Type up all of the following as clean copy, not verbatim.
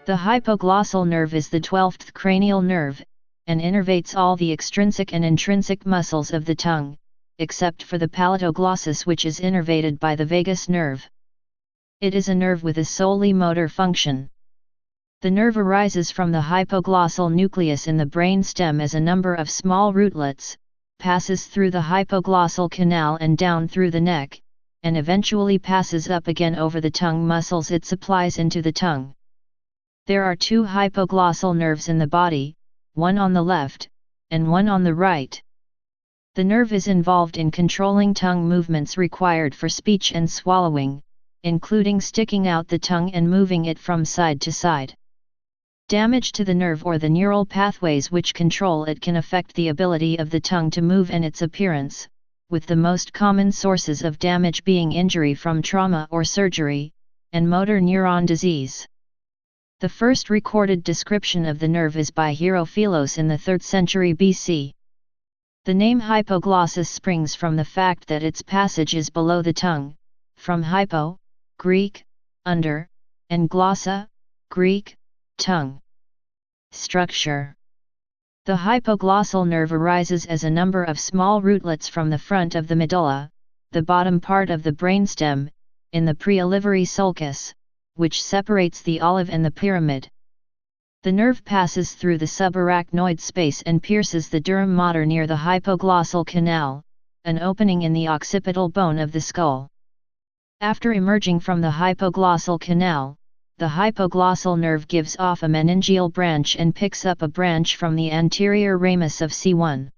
The hypoglossal nerve is the 12th cranial nerve, and innervates all the extrinsic and intrinsic muscles of the tongue, except for the palatoglossus, which is innervated by the vagus nerve. It is a nerve with a solely motor function. The nerve arises from the hypoglossal nucleus in the brain stem as a number of small rootlets, passes through the hypoglossal canal and down through the neck, and eventually passes up again over the tongue muscles it supplies into the tongue. There are 2 hypoglossal nerves in the body, one on the left, and one on the right. The nerve is involved in controlling tongue movements required for speech and swallowing, including sticking out the tongue and moving it from side to side. Damage to the nerve or the neural pathways which control it can affect the ability of the tongue to move and its appearance, with the most common sources of damage being injury from trauma or surgery, and motor neuron disease. The first recorded description of the nerve is by Herophilos in the 3rd century BC. The name hypoglossus springs from the fact that its passage is below the tongue, from hypo, Greek, under, and glossa, Greek, tongue. Structure. The hypoglossal nerve arises as a number of small rootlets from the front of the medulla, the bottom part of the brainstem, in the preolivary sulcus, which separates the olive and the pyramid. The nerve passes through the subarachnoid space and pierces the dura mater near the hypoglossal canal, an opening in the occipital bone of the skull. After emerging from the hypoglossal canal, the hypoglossal nerve gives off a meningeal branch and picks up a branch from the anterior ramus of C1.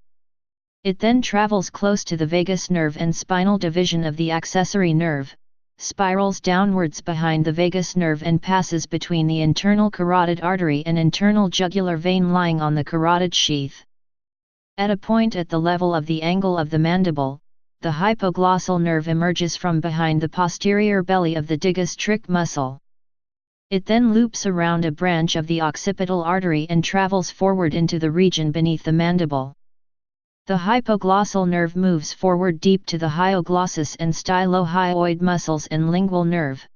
It then travels close to the vagus nerve and spinal division of the accessory nerve, spirals downwards behind the vagus nerve and passes between the internal carotid artery and internal jugular vein lying on the carotid sheath. At a point at the level of the angle of the mandible, the hypoglossal nerve emerges from behind the posterior belly of the digastric muscle. It then loops around a branch of the occipital artery and travels forward into the region beneath the mandible. The hypoglossal nerve moves forward deep to the hyoglossus and stylohyoid muscles and lingual nerve.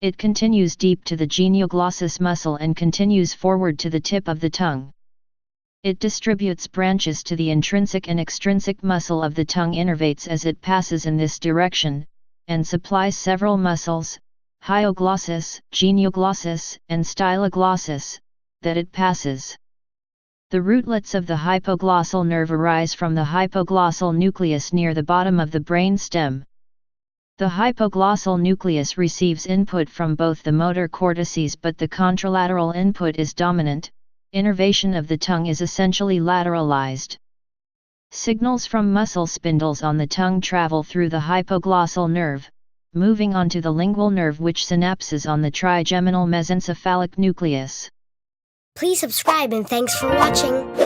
It continues deep to the genioglossus muscle and continues forward to the tip of the tongue. It distributes branches to the intrinsic and extrinsic muscle of the tongue innervates as it passes in this direction, and supplies several muscles, hyoglossus, genioglossus, and styloglossus, that it passes. The rootlets of the hypoglossal nerve arise from the hypoglossal nucleus near the bottom of the brain stem. The hypoglossal nucleus receives input from both the motor cortices, but the contralateral input is dominant. Innervation of the tongue is essentially lateralized. Signals from muscle spindles on the tongue travel through the hypoglossal nerve, moving on to the lingual nerve, which synapses on the trigeminal mesencephalic nucleus. Please subscribe and thanks for watching.